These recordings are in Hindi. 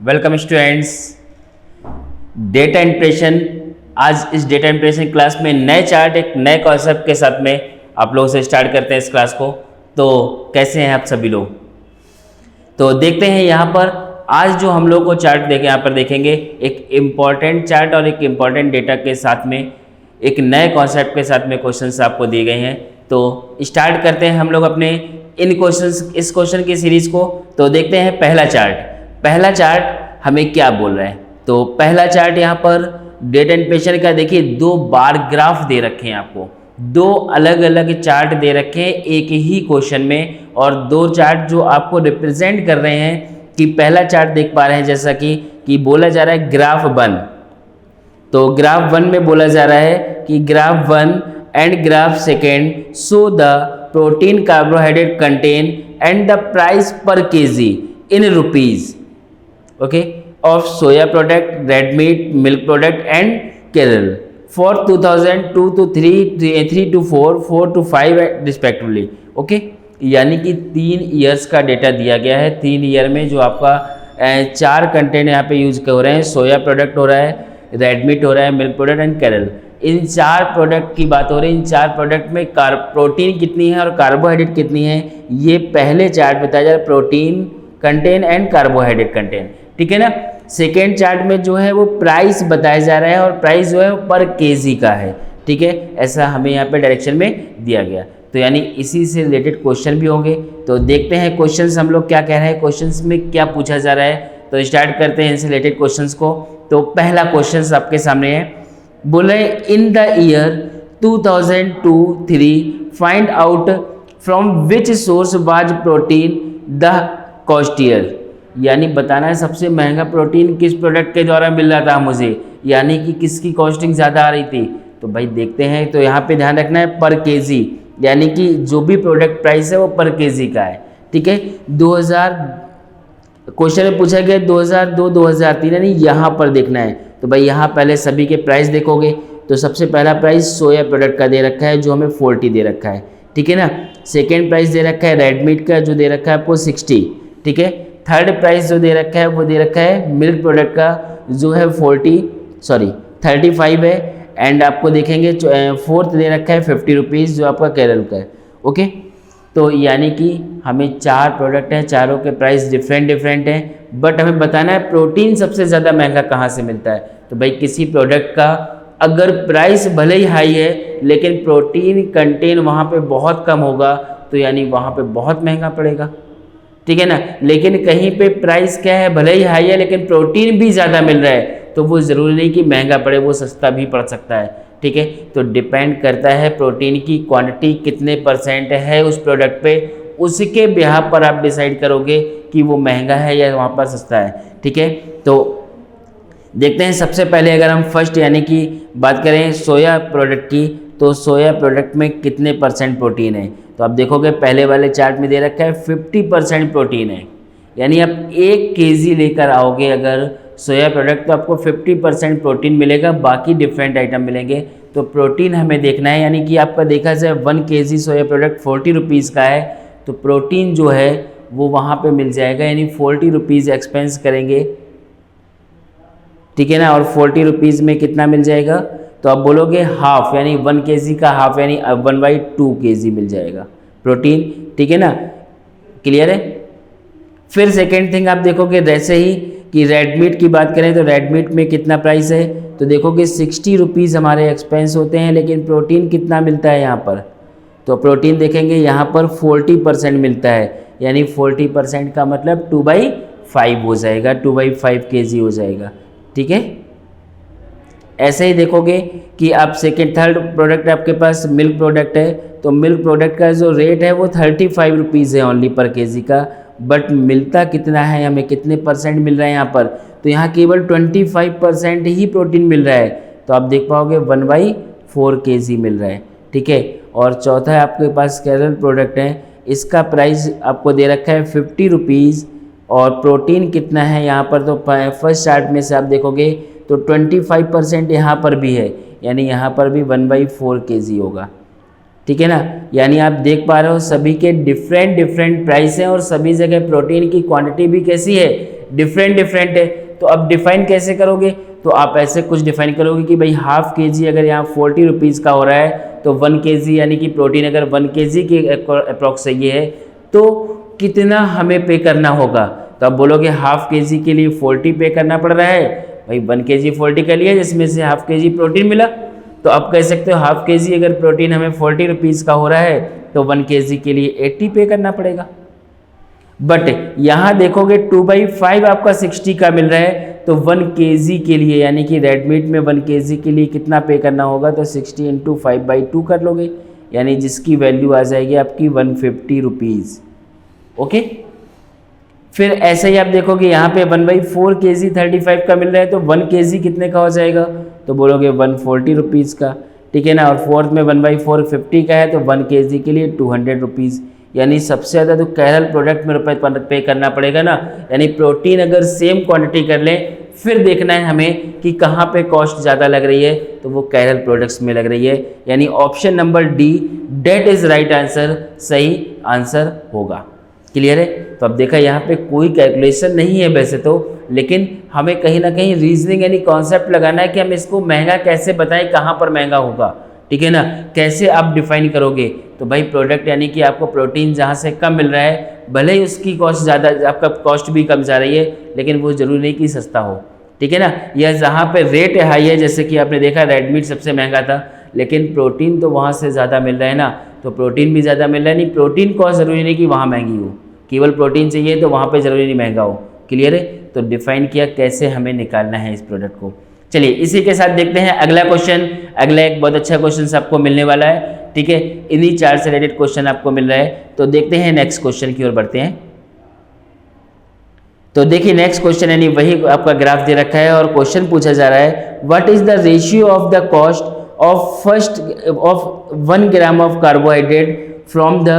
Welcome students. Data impression. आज इस डेटा इंप्रेशन क्लास में नए चार्ट एक नए कॉन्सेप्ट के साथ में आप लोगों से स्टार्ट करते हैं इस क्लास को। तो कैसे हैं आप सभी लोग? तो देखते हैं यहाँ पर आज जो हम लोग को चार्ट देखें, यहाँ पर देखेंगे एक इम्पॉर्टेंट चार्ट और एक इम्पॉर्टेंट डेटा के साथ में एक नए कॉन्सेप्ट के साथ में क्वेश्चंस आपको दिए गए हैं। तो स्टार्ट करते हैं हम लोग अपने इन क्वेश्चंस इस क्वेश्चन की सीरीज को। तो देखते हैं पहला चार्ट हमें क्या बोल रहा है। तो पहला चार्ट यहाँ पर डेटा इंप्रेशन का देखिए, दो बार ग्राफ दे रखे हैं आपको, दो अलग अलग चार्ट दे रखे हैं एक ही क्वेश्चन में, और दो चार्ट जो आपको रिप्रेजेंट कर रहे हैं कि पहला चार्ट देख पा रहे हैं जैसा कि बोला जा रहा है ग्राफ 1। तो ग्राफ 1 में बोला जा रहा है कि graph 1 and graph 2 show the protein carbohydrate content and the price per kg in rupees, okay, of soya product, red meat, milk product and Kerala for 2002 to 3 to 4 to 5 respectively. Okay, यानी कि 3 ईयर्स का डेटा दिया गया है। 3 ईयर में जो आपका 4 कंटेंट यहाँ पे यूज हो रहे हैं, सोया प्रोडक्ट हो रहा है, रेड मीट हो रहा है, milk product and Kerala. In 4 product की बात हो रही है। इन 4 प्रोडक्ट में प्रोटीन कितनी है और कार्बोहाइड्रेट कितनी है, ये पहले चार्ट बताया जा रहा है, protein contain and carbohydrate contain, ठीक है ना। सेकेंड चार्ट में जो है वो प्राइस बताया जा रहा है, और प्राइस जो है वो पर केजी का है, ठीक है। ऐसा हमें यहाँ पे डायरेक्शन में दिया गया। तो यानी इसी से रिलेटेड क्वेश्चन भी होंगे। तो देखते हैं क्वेश्चंस हम लोग क्या कह रहे हैं, क्वेश्चंस में क्या पूछा जा रहा है। तो स्टार्ट करते हैं इनसे रिलेटेड क्वेश्चंस को। तो पहला क्वेश्चन आपके सामने है, बोले in the year 2002-3 find out from which source was protein the costlier. यानी बताना है सबसे महंगा प्रोटीन किस प्रोडक्ट के द्वारा मिल रहा था मुझे, यानी कि किसकी कॉस्टिंग ज़्यादा आ रही थी। तो भाई देखते हैं। तो यहाँ पे ध्यान रखना है पर केजी, यानी कि जो भी प्रोडक्ट प्राइस है वो पर केजी का है, ठीक है। 2000 क्वेश्चन में पूछा गया 2002-2003, यानी यहाँ पर देखना है। तो भाई यहाँ पहले सभी के प्राइस देखोगे तो सबसे पहला प्राइस सोया प्रोडक्ट का दे रखा है जो हमें 40 दे रखा है, ठीक है ना। सेकेंड प्राइस दे रखा है रेड मीट का जो दे रखा है आपको 60, ठीक है। थर्ड प्राइस जो दे रखा है वो दे रखा है मिल्क प्रोडक्ट का जो है 35 है। एंड आपको देखेंगे फोर्थ दे रखा है 50 रुपीज़ जो आपका केरल का है, ओके। तो यानी कि हमें 4 प्रोडक्ट हैं, चारों के प्राइस डिफरेंट हैं, बट हमें बताना है प्रोटीन सबसे ज़्यादा महंगा कहाँ से मिलता है। तो भाई किसी प्रोडक्ट का अगर प्राइस भले ही हाई है लेकिन प्रोटीन कंटेन वहाँ पे बहुत कम होगा, तो यानी वहाँ पे बहुत महंगा पड़ेगा, ठीक है ना। लेकिन कहीं पे प्राइस क्या है, भले ही हाई है लेकिन प्रोटीन भी ज़्यादा मिल रहा है, तो वो ज़रूरी नहीं कि महंगा पड़े, वो सस्ता भी पड़ सकता है, ठीक है। तो डिपेंड करता है प्रोटीन की क्वांटिटी कितने % है उस प्रोडक्ट पे, उसके बिहाफ पर आप डिसाइड करोगे कि वो महंगा है या वहाँ पर सस्ता है, ठीक है। तो देखते हैं सबसे पहले अगर हम फर्स्ट यानी कि बात करें सोया प्रोडक्ट की, तो सोया प्रोडक्ट में कितने % प्रोटीन है। तो आप देखोगे पहले वाले चार्ट में दे रखा है 50% प्रोटीन है, यानी आप 1 केजी लेकर आओगे अगर सोया प्रोडक्ट तो आपको 50% प्रोटीन मिलेगा, बाकी डिफरेंट आइटम मिलेंगे। तो प्रोटीन हमें देखना है, यानी कि आपका देखा जाए 1 केजी सोया प्रोडक्ट 40 रुपीज़ का है, तो प्रोटीन जो है वो वहाँ पे मिल जाएगा, यानी 40 रुपीज़ एक्सपेंस करेंगे, ठीक है ना। और 40 रुपीज़ में कितना मिल जाएगा, तो आप बोलोगे हाफ, यानी 1 केजी का हाफ यानी 1/2 केजी मिल जाएगा प्रोटीन, ठीक है ना। क्लियर है। फिर सेकेंड थिंग आप देखोगे वैसे ही कि रेड मीट की बात करें तो रेड मीट में कितना प्राइस है, तो देखोगे 60 रुपीज़ हमारे एक्सपेंस होते हैं, लेकिन प्रोटीन कितना मिलता है यहाँ पर, तो प्रोटीन देखेंगे यहाँ पर 40% मिलता है, यानी 40% का मतलब 2/5 हो जाएगा, 2/5 केजी हो जाएगा, ठीक है। ऐसे ही देखोगे कि आप सेकेंड थर्ड प्रोडक्ट आपके पास मिल्क प्रोडक्ट है, तो मिल्क प्रोडक्ट का जो रेट है वो 35 रुपीज़ है ओनली पर केजी का, बट मिलता कितना है, हमें कितने % मिल रहा है यहाँ पर, तो यहाँ केवल 25% ही प्रोटीन मिल रहा है। तो आप देख पाओगे 1/4 केजी मिल रहा है, ठीक है। और चौथा है आपके पास केरल प्रोडक्ट है, इसका प्राइस आपको दे रखा है 50 रुपीज़, और प्रोटीन कितना है यहाँ पर, तो फर्स्ट चार्ट में से आप देखोगे तो 25% यहाँ पर भी है, यानी यहाँ पर भी 1/4 केजी होगा, ठीक है ना। यानी आप देख पा रहे हो सभी के डिफरेंट प्राइस हैं और सभी जगह प्रोटीन की क्वांटिटी भी कैसी है, डिफरेंट डिफरेंट है। तो अब डिफाइन कैसे करोगे, तो आप ऐसे कुछ डिफाइन करोगे कि भाई हाफ kg अगर यहाँ 40 रुपीज़ का हो रहा है तो 1 kg यानी कि प्रोटीन अगर 1 kg के अप्रॉक्स ये है तो कितना हमें पे करना होगा। तो आप बोलोगे हाफ kg के लिए 40 पे करना पड़ रहा है, भाई 1 kg 40 का लिया जिसमें से हाफ kg प्रोटीन मिला। तो आप कह सकते हो हाफ kg अगर प्रोटीन हमें 40 रुपीज़ का हो रहा है तो 1 kg के लिए 80 पे करना पड़ेगा। बट यहाँ देखोगे 2/5 आपका 60 का मिल रहा है तो 1 kg के लिए यानी कि रेड मीट में 1 kg के लिए कितना पे करना होगा, तो 60 × 5/2 कर लोगे, यानी जिसकी वैल्यू आ जाएगी आपकी 150 रुपीज़। ओके, फिर ऐसे ही आप देखोगे यहाँ पे 1/4 kg 35 का मिल रहा है तो 1 kg कितने का हो जाएगा, तो बोलोगे 140 रुपीज़ का, ठीक है ना। और फोर्थ में 1/4 50 का है तो 1 kg के लिए 200 रुपीज़, यानी सबसे ज़्यादा तो कैरल प्रोडक्ट में रुपये पे करना पड़ेगा ना। यानी प्रोटीन अगर सेम क्वांटिटी कर लें फिर देखना है हमें कि कहाँ पे कॉस्ट ज़्यादा लग रही है, तो वो कैरल प्रोडक्ट्स में लग रही है, यानी option number D date is right answer सही आंसर होगा। क्लियर है। तो अब देखा यहाँ पे कोई कैलकुलेशन नहीं है वैसे तो, लेकिन हमें कहीं ना कहीं रीजनिंग यानी कॉन्सेप्ट लगाना है कि हम इसको महंगा कैसे बताएं, कहाँ पर महंगा होगा, ठीक है ना, कैसे आप डिफाइन करोगे। तो भाई प्रोडक्ट यानी कि आपको प्रोटीन जहाँ से कम मिल रहा है भले ही उसकी कॉस्ट ज़्यादा, आपका कॉस्ट भी कम जा रही है, लेकिन वो ज़रूरी नहीं कि सस्ता हो, ठीक है ना। या जहाँ पे रेट हाई है, जैसे कि आपने देखा रेड मीट सबसे महंगा था, लेकिन प्रोटीन तो वहाँ से ज़्यादा मिल रहा है ना, तो प्रोटीन भी ज़्यादा मिल रहा है, नहीं प्रोटीन कॉस्ट ज़रूरी नहीं कि वहाँ महंगी हो, केवल प्रोटीन चाहिए तो वहाँ पे ज़रूरी नहीं महंगा हो। क्लियर है। तो डिफाइन किया कैसे हमें निकालना है इस प्रोडक्ट को। चलिए इसी के साथ देखते हैं अगला क्वेश्चन। अगला एक बहुत अच्छा क्वेश्चन आपको मिलने वाला है, ठीक है, इन्हीं 4 से रिलेटेड क्वेश्चन आपको मिल रहा है। तो देखते हैं नेक्स्ट क्वेश्चन की ओर बढ़ते हैं। तो देखिए नेक्स्ट क्वेश्चन यानी वही आपका ग्राफ दे रखा है और क्वेश्चन पूछा जा रहा है what is the ratio of the cost of 1 gram of carbohydrate from the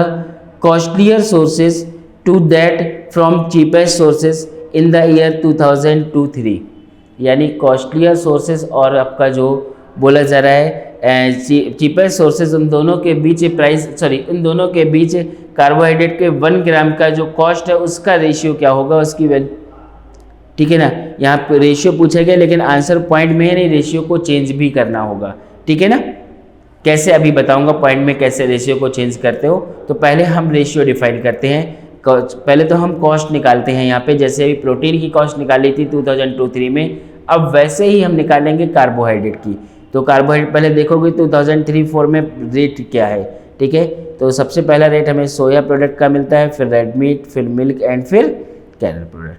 costlier sources to that from cheapest sources in the year 2002-3। यानी कॉस्टलियर सोर्सेज और आपका जो बोला जा रहा है चीपेस्ट सोर्सेज, उन दोनों के बीच प्राइस उन दोनों के बीच कार्बोहाइड्रेट के 1 ग्राम का जो कॉस्ट है उसका रेशियो क्या होगा, उसकी वैल्यू, ठीक है ना। यहाँ पे रेशियो पूछा गया लेकिन आंसर पॉइंट में है नहीं, रेशियो को चेंज भी करना होगा, ठीक है ना। कैसे अभी बताऊंगा पॉइंट में कैसे रेशियो को चेंज करते हो। तो पहले हम रेशियो डिफाइन करते हैं, पहले तो हम कॉस्ट निकालते हैं। यहाँ पे जैसे अभी प्रोटीन की कॉस्ट निकाली थी 2002-3 में, अब वैसे ही हम निकालेंगे कार्बोहाइड्रेट की। तो कार्बोहाइड्रेट पहले देखोगे 2003-4 में रेट क्या है, ठीक है। तो सबसे पहला रेट हमें सोया प्रोडक्ट का मिलता है, फिर रेड मीट, फिर मिल्क एंड फिर कैरल प्रोडक्ट।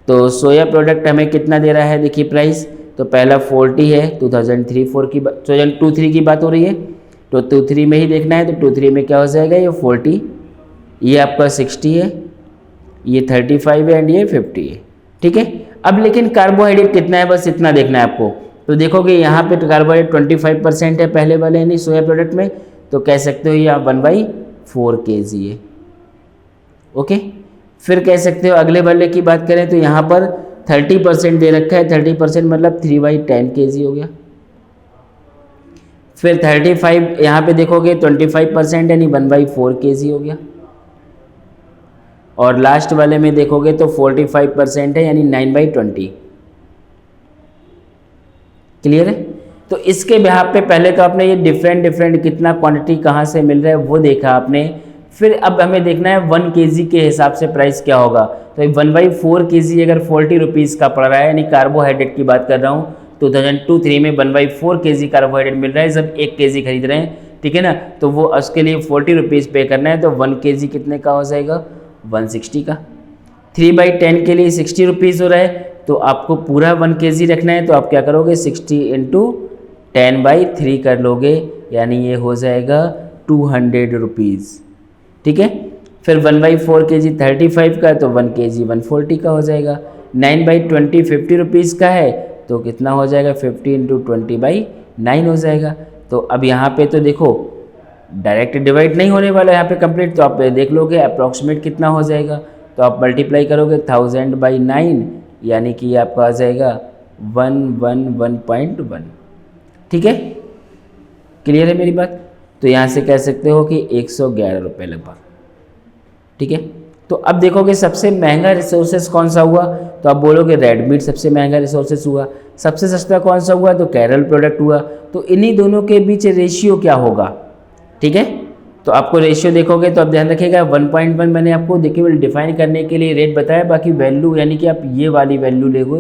तो सोया प्रोडक्ट हमें कितना दे रहा है, देखिए प्राइस, तो पहला 40 है, 2002-3 की बात हो रही है, तो 23 में ही देखना है। तो 23 में क्या हो जाएगा, ये 40, ये आपका 60 है, ये 35 है एंड ये 50 है, ठीक है। अब लेकिन कार्बोहाइड्रेट कितना है बस इतना देखना है आपको। तो देखोगे यहाँ पे कार्बोहाइड्रेट 25% है पहले वाले यानी सोया प्रोडक्ट में, तो कह सकते हो ये 1/4 kg है। ओके, फिर कह सकते हो अगले वाले की बात करें तो यहाँ पर 30% दे रखा है, 30% मतलब 3/10 kg हो गया। फिर 35 यहाँ पे देखोगे 25% यानी 1/4 kg हो गया। और लास्ट वाले में देखोगे तो 45% है यानी 9/20। क्लियर है। तो इसके बिहाफ पे पहले तो आपने ये डिफरेंट कितना क्वांटिटी कहाँ से मिल रहा है वो देखा आपने। फिर अब हमें देखना है 1 kg के हिसाब से प्राइस क्या होगा। तो 1/4 kg अगर 40 रुपीज़ का पड़ रहा है, यानी कार्बोहाइड्रेट की बात कर रहा हूँ, 2002-3 में 1/4 kg कार्बोहाइड्रेट मिल रहा है, जब 1 kg खरीद रहे हैं, ठीक है ना। तो वो उसके लिए 40 रुपीज़ पे करना है, तो 1 kg कितने का हो जाएगा, 160 का। 3/10 के लिए 60 रुपीज़ हो रहा है, तो आपको पूरा 1 kg रखना है, तो आप क्या करोगे 60 × 10/3 कर लोगे, यानी ये हो जाएगा 200 रुपीज़, ठीक है। फिर 1/4 kg 35 का, तो 1 kg 140 का हो जाएगा। 9/20 50 रुपीज़ का है, तो कितना हो जाएगा 50 × 20/9 हो जाएगा। तो अब यहाँ पे तो देखो डायरेक्ट डिवाइड नहीं होने वाला यहाँ पे कंप्लीट, तो आप देख लोगे अप्रॉक्सीमेट कितना हो जाएगा। तो आप मल्टीप्लाई करोगे 1000/9, यानी कि आपका आ जाएगा 111.1, ठीक है। क्लियर है मेरी बात। तो यहाँ से कह सकते हो कि 111 रुपये लगभग, ठीक है। तो अब देखोगे सबसे महंगा रिसोर्सेज कौन सा हुआ, तो आप बोलोगे रेड मीट सबसे महंगा रिसोर्सेज हुआ। सबसे सस्ता कौन सा हुआ, तो कैरल प्रोडक्ट हुआ। तो इन्हीं दोनों के बीच रेशियो क्या होगा, ठीक है। तो आपको रेशियो देखोगे तो आप ध्यान रखिएगा 1.1 मैंने आपको केवल डिफाइन करने के लिए रेट बताया, बाकी वैल्यू यानी कि आप ये वाली वैल्यू लेगो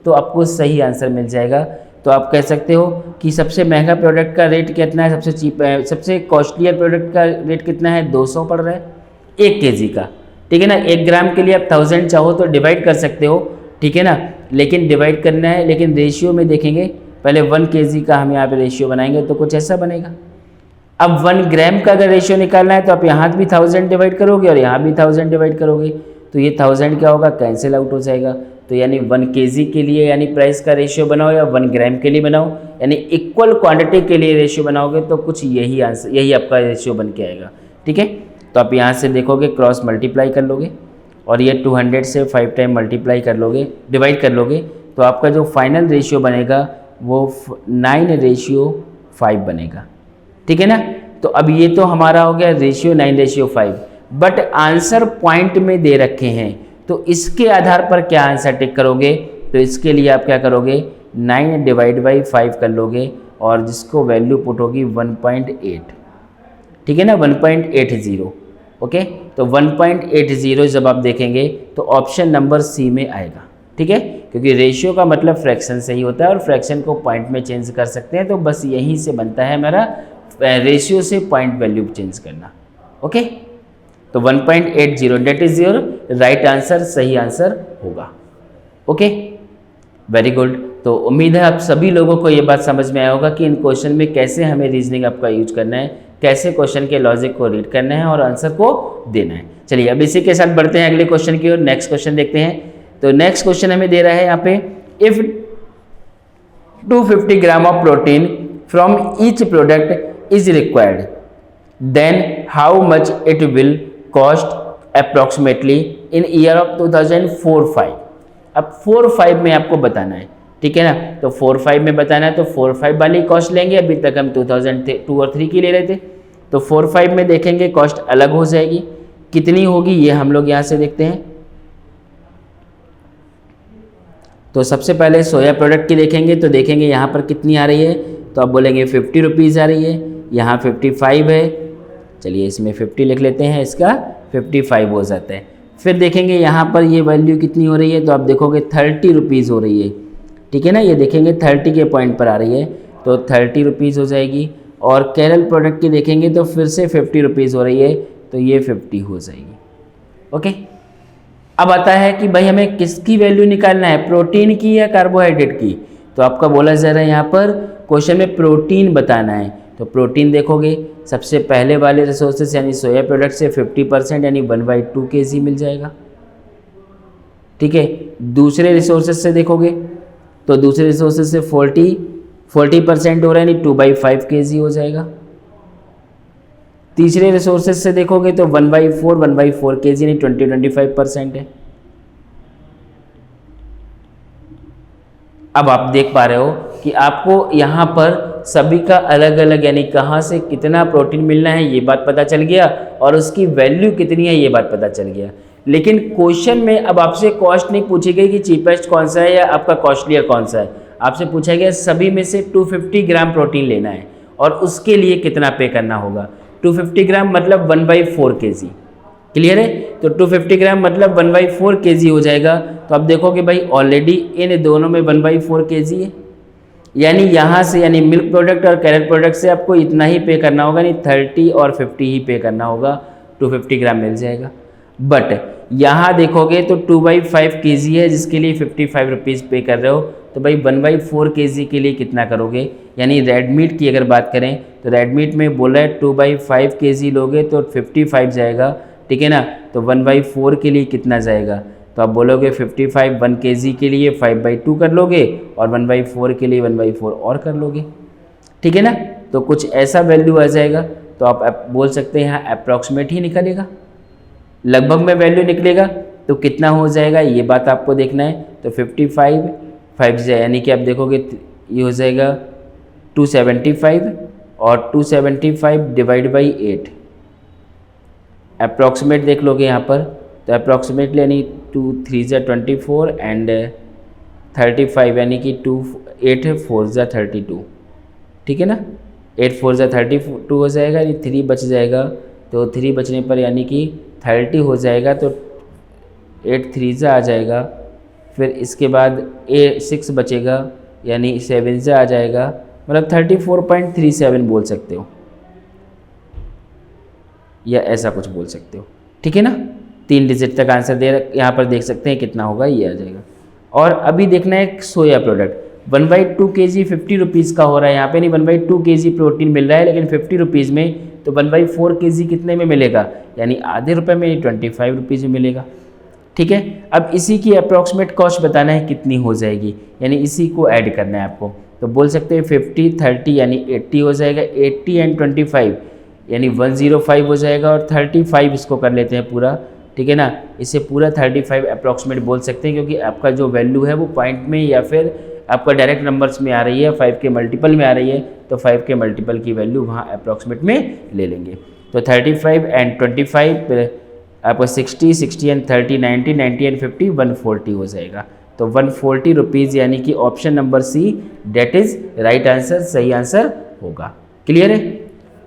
तो आपको सही आंसर मिल जाएगा। तो आप कह सकते हो कि सबसे महंगा प्रोडक्ट का रेट कितना है, सबसे चीप सबसे कॉस्टलियर प्रोडक्ट का रेट कितना है, 200 पड़ रहा है 1 kg का, ठीक है ना। 1 ग्राम के लिए आप 1000 चाहो तो डिवाइड कर सकते हो, ठीक है ना, लेकिन डिवाइड करना है, लेकिन रेशियो में देखेंगे पहले 1 kg का हम यहाँ पे रेशियो बनाएंगे तो कुछ ऐसा बनेगा। अब 1 ग्राम का अगर रेशियो निकालना है तो आप यहाँ भी 1000 डिवाइड करोगे और यहाँ भी 1000 डिवाइड करोगे, तो ये 1000 क्या होगा, कैंसिल आउट हो जाएगा। तो यानी 1 kg के लिए यानी प्राइस का रेशियो बनाओ या 1 ग्राम के लिए बनाओ, यानी इक्वल क्वांटिटी के लिए रेशियो बनाओगे तो कुछ यही आंसर, यही आपका रेशियो बन के आएगा, ठीक है। तो आप यहाँ से देखोगे क्रॉस मल्टीप्लाई कर लोगे और ये 200 से 5 टाइम मल्टीप्लाई कर लोगे, डिवाइड कर लोगे, तो आपका जो फाइनल रेशियो बनेगा वो 9:5 बनेगा, ठीक है ना। तो अब ये तो हमारा हो गया रेशियो 9:5, बट आंसर पॉइंट में दे रखे हैं, तो इसके आधार पर क्या आंसर टिक करोगे, तो इसके लिए आप क्या करोगे 9/5 कर लोगे और जिसको वैल्यू पुट होगी 1.8, ठीक है ना, 1.80, ओके। तो 1.80 जब आप देखेंगे तो ऑप्शन नंबर सी में आएगा, ठीक है, क्योंकि रेशियो का मतलब फ्रैक्शन से ही होता है और फ्रैक्शन को पॉइंट में चेंज कर सकते हैं, तो बस यहीं से बनता है मेरा रेशियो से पॉइंट वैल्यू चेंज करना, ओके। तो 1.80 that is your right answer, सही आंसर होगा, ओके, वेरी गुड। तो उम्मीद है आप सभी लोगों को ये बात समझ में आया होगा कि इन क्वेश्चन में कैसे हमें रीजनिंग आपका यूज करना है, कैसे क्वेश्चन के लॉजिक को रीड करना है और आंसर को देना है। चलिए अब इसी के साथ बढ़ते हैं अगले क्वेश्चन की ओर। नेक्स्ट क्वेश्चन देखते हैं। तो नेक्स्ट क्वेश्चन हमें दे रहा है यहाँ पे, if 250 gram of protein from each product is required, then how much it will cost approximately in year of 2004-5। अब 4-5 में आपको बताना है, ठीक है ना। तो 4-5 में बताना है तो 4-5 वाली कॉस्ट लेंगे, अभी तक हम 2002 और 3 की ले रहे थे, तो 4-5 में देखेंगे कॉस्ट अलग हो जाएगी, कितनी होगी ये हम लोग यहाँ से देखते हैं। तो सबसे पहले सोया प्रोडक्ट की देखेंगे, तो देखेंगे यहाँ पर कितनी आ रही है, तो आप बोलेंगे 50 रुपीज़ आ रही है, यहाँ 55 है, चलिए इसमें 50 लिख लेते हैं, इसका 55 हो जाता है। फिर देखेंगे यहाँ पर ये वैल्यू कितनी हो रही है, तो आप देखोगे 30 रुपीज़ हो रही है, ठीक है ना, ये देखेंगे 30 के पॉइंट पर आ रही है, तो 30 रुपीज़ हो जाएगी। और केरल प्रोडक्ट की देखेंगे तो फिर से 50 रुपीज़ हो रही है, तो ये 50 हो जाएगी, ओके। अब आता है कि भाई हमें किसकी वैल्यू निकालना है, प्रोटीन की या कार्बोहाइड्रेट की। तो आपका बोला जा रहा है यहाँ पर क्वेश्चन में प्रोटीन बताना है, तो प्रोटीन देखोगे सबसे पहले वाले रिसोर्सेस यानी सोया प्रोडक्ट से 50% यानी 1/2 kg मिल जाएगा, ठीक है। दूसरे रिसोर्सेज से देखोगे तो दूसरे रिसोर्सेज से 40% हो रहा है यानी 2/5 kg हो जाएगा। तीसरे रिसोर्सेज से देखोगे तो 1/4 kg यानी 25% है। अब आप देख पा रहे हो कि आपको यहाँ पर सभी का अलग अलग यानी कहाँ से कितना प्रोटीन मिलना है ये बात पता चल गया और उसकी वैल्यू कितनी है ये बात पता चल गया। लेकिन क्वेश्चन में अब आपसे कॉस्ट नहीं पूछी गई कि चीपेस्ट कौन सा है या आपका कॉस्टलियर कौन सा है, आपसे पूछा गया सभी में से 250 ग्राम प्रोटीन लेना है और उसके लिए कितना पे करना होगा। 250 ग्राम मतलब 1/4 kg, क्लियर है। तो 250 ग्राम मतलब 1/4 kg हो जाएगा। तो अब देखोगे भाई ऑलरेडी इन दोनों में 1/4 kg है, यानी यहाँ से यानी मिल्क प्रोडक्ट और कैरेट प्रोडक्ट से आपको इतना ही पे करना होगा, नहीं 30 और 50 ही पे करना होगा, 250 ग्राम मिल जाएगा। बट यहाँ देखोगे तो 2/5 kg है जिसके लिए 55 रुपीज़ पे कर रहे हो, तो भाई 1/4 kg के लिए कितना करोगे। यानी रेड मीट की अगर बात करें तो रेड मीट में बोला है 2/5 kg लोगे तो 55 जाएगा, ठीक है ना। तो 1/4 के लिए कितना जाएगा, तो आप बोलोगे 55 1 kg के लिए 5/2 कर लोगे और 1/4 के लिए 1/4 और कर लोगे, ठीक है ना। तो कुछ ऐसा वैल्यू आ जाएगा। तो आप बोल सकते हैं यहाँ अप्रॉक्सीमेट ही निकलेगा, लगभग में वैल्यू निकलेगा। तो कितना हो जाएगा ये बात आपको देखना है। तो 55 यानी कि आप देखोगे ये हो जाएगा 275 और 275 डिवाइड बाई 8 अप्रॉक्सीमेट देख लोगे यहाँ पर तो अप्रॉक्सीमेटली यानी 2 3 ज़ा 24 एंड 35 यानी कि 2 8 4 ज़ा 32, ठीक है ना। 8 4 ज़ा 32 हो जाएगा, ये 3 बच जाएगा, तो 3 बचने पर यानी कि 30 हो जाएगा, तो 8 3 ज़ा आ जाएगा। फिर इसके बाद 6 बचेगा यानी 7 ज़ा आ जाएगा, मतलब 34.37 बोल सकते हो या ऐसा कुछ बोल सकते हो, ठीक है ना। 3 डिजिट तक आंसर दे यहाँ पर देख सकते हैं कितना होगा, ये आ जाएगा। और अभी देखना है सोया प्रोडक्ट 1/2 kg 50 रुपीज़ का हो रहा है, यहाँ पे नहीं 1/2 kg प्रोटीन मिल रहा है लेकिन 50 रुपीज़ में, तो 1/4 kg कितने में मिलेगा, यानी आधे रुपये में 25 रुपीज़ में मिलेगा, ठीक है। अब इसी की अप्रॉक्सीमेट कॉस्ट बताना है कितनी हो जाएगी, यानी इसी को ऐड करना है आपको। तो बोल सकते हैं 50 30 यानी 80 हो जाएगा, 80 एंड 25 यानी 105 हो जाएगा, और 35 इसको कर लेते हैं पूरा, ठीक है ना। इसे पूरा 35 अप्रॉक्सीमेट बोल सकते हैं, क्योंकि आपका जो वैल्यू है वो पॉइंट में या फिर आपका डायरेक्ट नंबर्स में आ रही है, 5 के मल्टीपल में आ रही है, तो 5 के मल्टीपल की वैल्यू वहाँ अप्रॉक्सीमेट में ले लेंगे। तो 35 एंड 25 आपका 60 60 एंड 30 90 90 एंड 50 140 हो जाएगा। तो 140 रुपीज़ यानी कि option number C that is right answer, सही आंसर होगा। क्लियर है।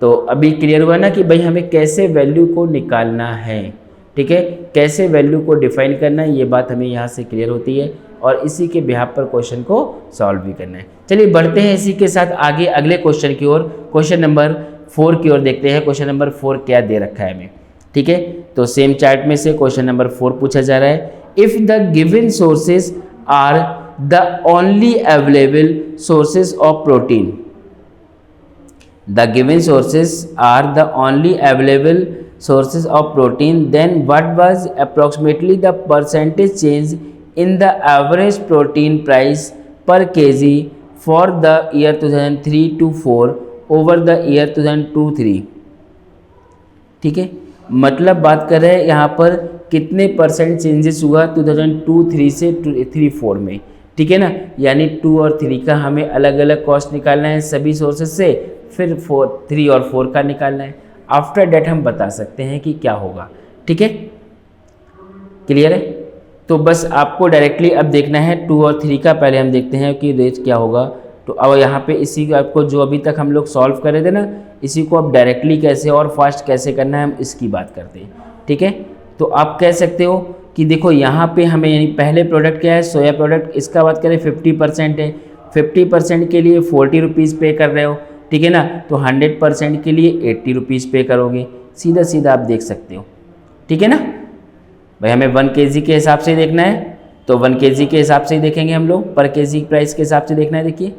तो अभी क्लियर हुआ ना कि भाई हमें कैसे वैल्यू को निकालना है, ठीक है, कैसे वैल्यू को डिफाइन करना है, ये बात हमें यहाँ से क्लियर होती है, और इसी के बिहाफ पर क्वेश्चन को सॉल्व भी करना है। चलिए बढ़ते हैं इसी के साथ आगे अगले क्वेश्चन की ओर, क्वेश्चन नंबर 4 की ओर देखते हैं। क्वेश्चन नंबर 4 क्या दे रखा है हमें, ठीक है। तो सेम चार्ट में से क्वेश्चन नंबर 4 पूछा जा रहा है, if the given sources are the only available sources of protein, the given sources are the only available sources of protein, then what was approximately the percentage change in the average protein price per kg for the year 2003 to 4 over the year 2002-3, ठीक है। मतलब बात कर रहे हैं यहाँ पर कितने परसेंट चेंजेस हुआ 2002-3 से 3-4 में, ठीक है ना। यानी 2 और 3 का हमें अलग अलग कॉस्ट निकालना है सभी सोर्सेज से, फिर 3 और 4 का निकालना है। आफ्टर डेट हम बता सकते हैं कि क्या होगा, ठीक है। क्लियर है। तो बस आपको डायरेक्टली अब देखना है 2 और 3 का, पहले हम देखते हैं कि रेट क्या होगा। तो अब यहाँ पे इसी को आपको जो अभी तक हम लोग सॉल्व कर रहे थे ना, इसी को अब डायरेक्टली कैसे और फास्ट कैसे करना है हम इसकी बात करते हैं, ठीक है। तो आप कह सकते हो कि देखो यहाँ पे हमें यानी पहले प्रोडक्ट क्या है, सोया प्रोडक्ट, इसका बात करें 50% है, 50% के लिए 40 रुपीज़ पे कर रहे हो, ठीक है ना। तो 100% के लिए 80 रुपीज़ पे करोगे, सीधा सीधा आप देख सकते हो, ठीक है ना। भाई हमें 1 kg के हिसाब से देखना है, तो 1 kg के हिसाब से ही देखेंगे हम लोग, पर kg प्राइस के हिसाब से देखना है, देखिए,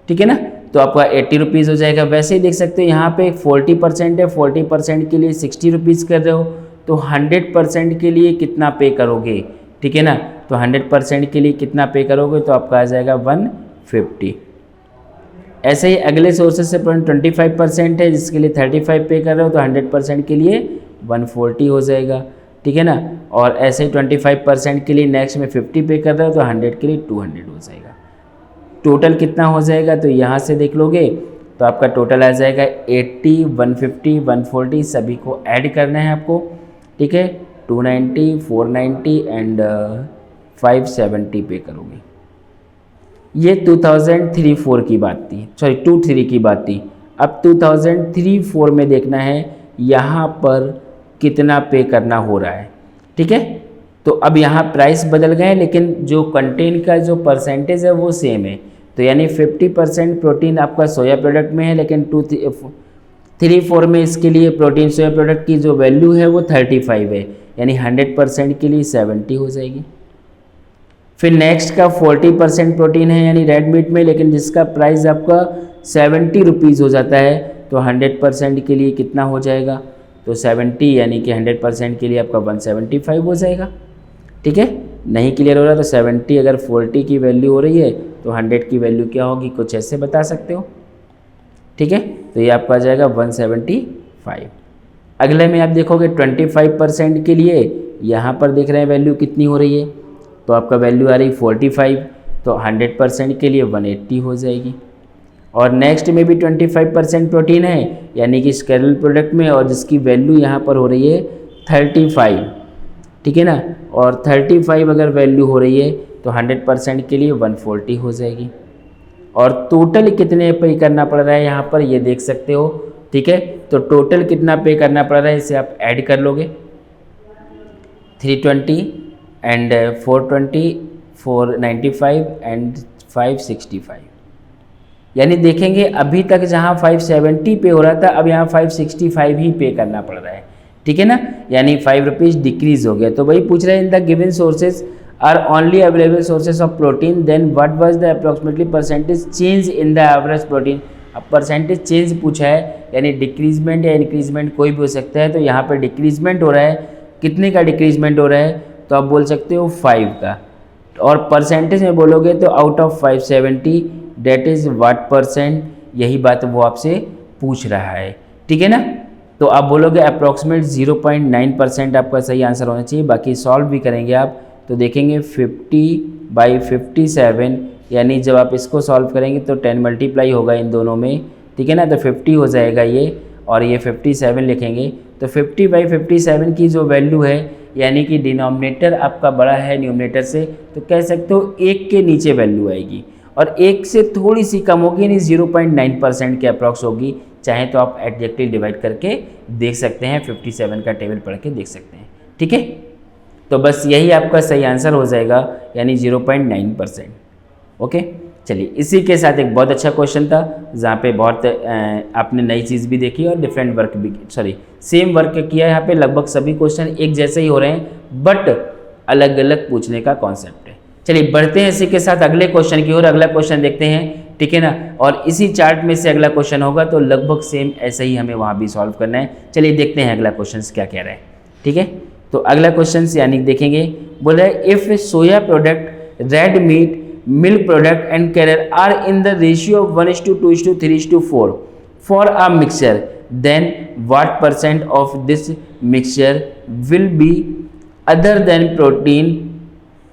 ठीक है ना। तो आपका 80 रुपीज़ हो जाएगा। वैसे ही देख सकते हो यहाँ पे 40% है, 40% के लिए 60 रुपीज़ कर रहे हो, तो 100% के लिए कितना पे करोगे, ठीक है ना। तो 100% के लिए कितना पे करोगे, तो आपका आ जाएगा 150। ऐसे ही अगले सोर्सेज से 25% है जिसके लिए 35 पे कर रहे हो, तो 100% के लिए 140 हो जाएगा, ठीक है ना। और ऐसे ही 25% के लिए नेक्स्ट में 50 पे कर रहे हो, तो 100 के लिए 200 हो जाएगा। टोटल कितना हो जाएगा, तो यहाँ से देख लोगे तो आपका टोटल आ जाएगा 80 150 140, सभी को ऐड करना है आपको, ठीक है। 290 490 एंड 570 पे करोगे। ये 2003-4 की बात थी, सॉरी 2-3 की बात थी। अब 2003-4 में देखना है यहाँ पर कितना पे करना हो रहा है, ठीक है। तो अब यहाँ प्राइस बदल गए लेकिन जो कंटेंट का जो परसेंटेज है वो सेम है। तो यानी 50% प्रोटीन आपका सोया प्रोडक्ट में है, लेकिन 2-3-4 में इसके लिए प्रोटीन सोया प्रोडक्ट की जो वैल्यू है वो 35 है, यानी 100% के लिए 70 हो जाएगी। फिर नेक्स्ट का 40% प्रोटीन है यानी रेड मीट में, लेकिन जिसका प्राइस आपका 70 रुपीज़ हो जाता है, तो 100% के लिए कितना हो जाएगा, तो 70 यानी कि 100% के लिए आपका 175 हो जाएगा, ठीक है। नहीं क्लियर हो रहा तो 70 अगर 40 की वैल्यू हो रही है तो 100 की वैल्यू क्या होगी, कुछ ऐसे बता सकते हो, ठीक है। तो ये आपका आ जाएगा 175। अगले में आप देखोगे 25% के लिए यहाँ पर देख रहे हैं वैल्यू कितनी हो रही है, तो आपका वैल्यू आ रही 45, तो 100% के लिए 180 हो जाएगी। और नेक्स्ट में भी 25% प्रोटीन है यानी कि स्केरल प्रोडक्ट में, और जिसकी वैल्यू यहाँ पर हो रही है 35, ठीक है ना। और 35 अगर वैल्यू हो रही है तो 100% के लिए 140 हो जाएगी। और टोटल कितने पे करना पड़ रहा है यहाँ पर ये देख सकते हो, ठीक है। तो टोटल कितना पे करना पड़ रहा है इसे आप ऐड कर लोगे, 320 एंड 420, 495 एंड 565। यानी देखेंगे अभी तक जहाँ 570 पे हो रहा था, अब यहाँ 565 ही पे करना पड़ रहा है, ठीक है ना। यानी 5 रुपीज़ डिक्रीज हो गया। तो वही पूछ रहे हैं, in the given sources are only available sources of protein, then what was the approximately percentage change in the average protein. अब परसेंटेज चेंज पूछा है, यानी डिक्रीजमेंट या इंक्रीजमेंट कोई भी हो सकता है। तो यहाँ पर डिक्रीजमेंट हो रहा है, कितने का डिक्रीजमेंट हो रहा है, तो आप बोल सकते हो 5 का। और परसेंटेज में बोलोगे तो out of 570 that is what percent, यही बात वो आपसे पूछ रहा है, ठीक है ना। तो आप बोलोगे अप्रॉक्सीमेट 0.9% आपका सही आंसर होना चाहिए। बाकी सॉल्व भी करेंगे आप तो देखेंगे 50/57, यानी जब आप इसको सॉल्व करेंगे तो 10 मल्टीप्लाई होगा इन दोनों में, ठीक है ना। तो 50 हो जाएगा ये, और ये 57 लिखेंगे। तो 50/57 की जो वैल्यू है, यानी कि डिनोमिनेटर आपका बड़ा है न्यूमरेटर से, तो कह सकते हो 1 के नीचे वैल्यू आएगी, और 1 से थोड़ी सी कम होगी, यानी 0.9% के अप्रॉक्स होगी। चाहे तो आप एडजेक्टिव डिवाइड करके देख सकते हैं, 57 का टेबल पढ़ के देख सकते हैं, ठीक है। तो बस यही आपका सही आंसर हो जाएगा, यानी 0.9%। ओके, चलिए इसी के साथ एक बहुत अच्छा क्वेश्चन था, जहाँ पे बहुत आपने नई चीज़ भी देखी और डिफरेंट वर्क भी, सेम वर्क किया है। यहाँ पे लगभग सभी क्वेश्चन एक जैसे ही हो रहे हैं, बट अलग अलग पूछने का कॉन्सेप्ट है। चलिए बढ़ते हैं इसी के साथ अगले क्वेश्चन की ओर। अगला क्वेश्चन देखते हैं, ठीक है ना। और इसी चार्ट में से अगला क्वेश्चन होगा, तो लगभग सेम ऐसे ही हमें वहाँ भी सॉल्व करना है। चलिए देखते हैं अगला क्वेश्चन क्या कह रहा है, ठीक है। तो अगला क्वेश्चन यानी देखेंगे, बोल रहा है if soya product, red meat, milk product and cereal are in the ratio of 1:2, 3:4 for a mixture, then what percent of this mixture will be other than protein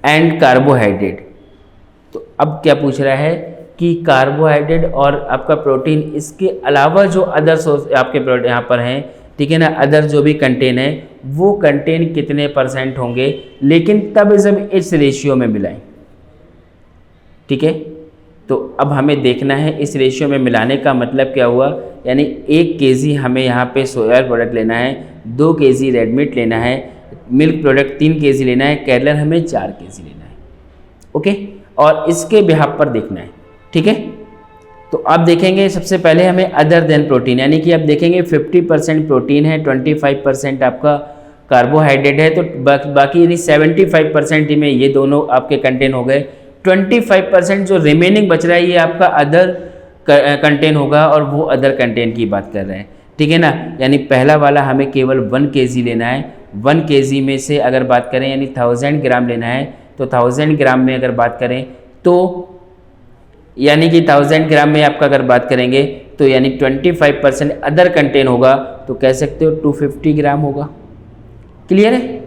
and carbohydrate. तो अब क्या पूछ रहा है कि कार्बोहाइड्रेट और आपका प्रोटीन, इसके अलावा जो अदर सोर्स आपके यहाँ पर हैं, ठीक है ना, अदर जो भी कंटेन है, वो कंटेन कितने परसेंट होंगे, लेकिन तब जब इस रेशियो में मिलाएं, ठीक है। तो अब हमें देखना है इस रेशियो में मिलाने का मतलब क्या हुआ, यानी 1 kg हमें यहाँ पे सोया प्रोडक्ट लेना है, 2 kg रेड मीट लेना है, मिल्क प्रोडक्ट 3 kg लेना है, कैरलर हमें 4 kg लेना है, ओके। और इसके बिहाफ पर देखना है, ठीक है। तो आप देखेंगे सबसे पहले हमें अदर देन प्रोटीन, यानी कि आप देखेंगे 50% प्रोटीन है, 25% आपका कार्बोहाइड्रेट है, तो बाकी यानी 75% में ये दोनों आपके कंटेन हो गए। 25% जो रिमेनिंग बच रहा है ये आपका अदर कंटेन होगा, और वो अदर कंटेन की बात कर रहे हैं, ठीक है ना। यानी पहला वाला हमें केवल 1 kg लेना है। 1 kg में से अगर बात करें यानी 1000 ग्राम लेना है, तो 1000 ग्राम में अगर बात करें तो यानी कि 1000 ग्राम में आपका अगर बात करेंगे तो यानी 25% अदर कंटेन होगा, तो कह सकते हो 250 ग्राम होगा। क्लियर है।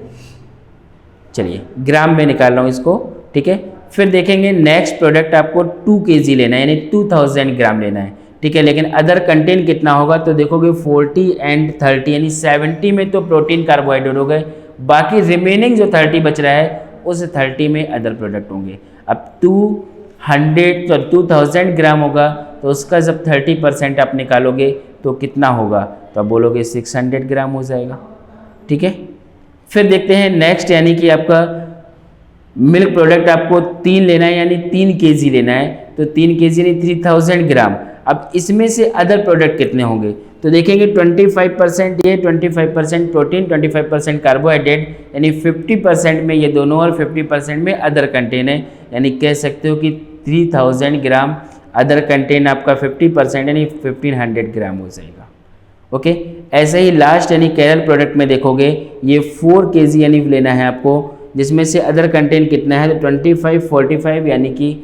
चलिए ग्राम में निकाल रहा हूँ इसको, ठीक है। फिर देखेंगे नेक्स्ट प्रोडक्ट आपको 2 kg लेना है, यानी 2000 ग्राम लेना है, ठीक है। लेकिन अदर कंटेन कितना होगा, तो देखोगे 40 एंड 30, यानी 70 में तो प्रोटीन कार्बोहाइड्रेट हो गए, बाकी रिमेनिंग जो 30 बच रहा है उस 30 में अदर प्रोडक्ट होंगे। अब 2000 ग्राम होगा, तो उसका जब 30% आप निकालोगे तो कितना होगा, तो आप बोलोगे 600 ग्राम हो जाएगा, ठीक है। फिर देखते हैं नेक्स्ट, यानी कि आपका मिल्क प्रोडक्ट आपको 3 लेना है, यानी 3 kg लेना है, तो 3 kg यानी 3000 ग्राम। अब इसमें से अदर प्रोडक्ट कितने होंगे, तो देखेंगे 25% ये, 25% प्रोटीन, 25% कार्बोहाइड्रेट, यानी 50% में ये दोनों और 50% में अदर कंटेन है, यानी कह सकते हो कि 3000 ग्राम अदर कंटेन आपका 50% यानी 1500 ग्राम हो जाएगा, ओके। ऐसे ही लास्ट यानी कैरल प्रोडक्ट में देखोगे ये 4 kg यानी लेना है आपको, जिसमें से अदर कंटेंट कितना है, तो 25, 45 यानी कि